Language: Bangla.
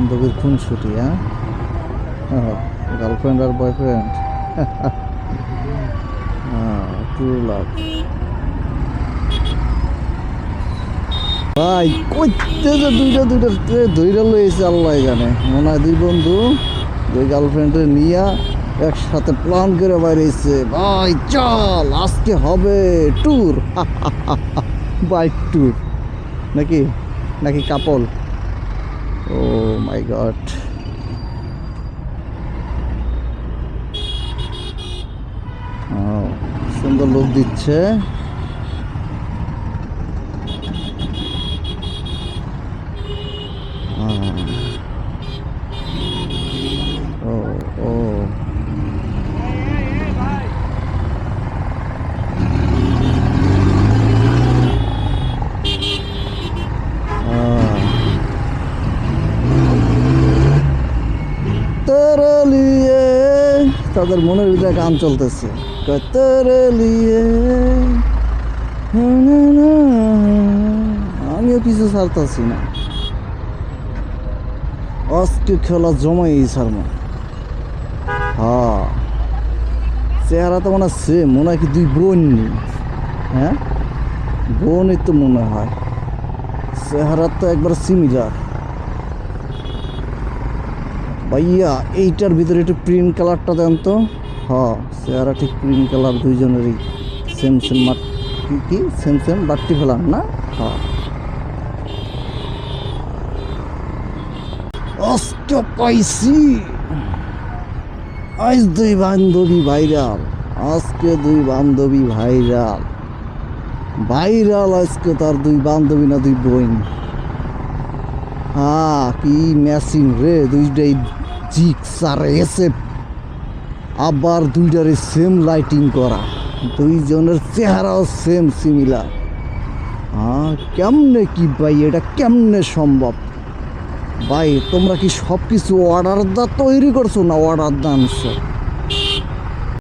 বান্ধবীর খুনসুটি। হ্যাঁ, গার্লফ্রেন্ড আর বয়ফ্রেন্ড, ট্রু লাভ। ভাই কইতে যে দুইটা ধইরা লইছে আল্লাহ জানে, মনে হয় দুই বন্ধু দুই গার্লফ্রেন্ডে নিয়া একসাথে প্ল্যান করে বাইরেছে। ভাই চল আজকে হবে ট্যুর, বাইক ট্যুর নাকি নাকি কাপল। ও মাই গড, সুন্দর লোক দিচ্ছে। ও ও তেরে লিয়ে, তাদের মনের ভিতরে গান চলতেছে, তেরে লিয়ে। আমিও কিছু ছাড়তেছি না, আজকে খেলা জমাই ছাড়বো। হ্যাঁ, চেহারা তো মনে হচ্ছে মনে হয় কি দুই বোন নেই। হ্যাঁ, বোনই তো মনে হয়, চেহারা তো একবার সিমিলার। ভাইয়া এইটার ভিতরে একটু প্রিন্ট কালারটা দেন তো। হ্যাঁ, চেহারা ঠিক প্রিন্ট কালার, দুইজনেরই সেম সেম। কি সেম সেম বাট্টি ফেলান না। হ্যাঁ, আজকে পাইছি, আজ দুই বান্ধবী ভাইরাল, আজকে দুই বান্ধবী ভাইরাল ভাইরাল আজকে তার দুই বান্ধবী না দুই বোন। কি ম্যাচিং রে, দুইটাই জিক্স আর এসে, আবার দুইটারে সেম লাইটিং করা, দুইজনের চেহারাও সেম সিমিলার। কেমনে কি ভাই, এটা কেমনে সম্ভব? ভাই তোমরা কি সব কিছু অর্ডার দা তৈরি করছো না অর্ডার দা আনছো?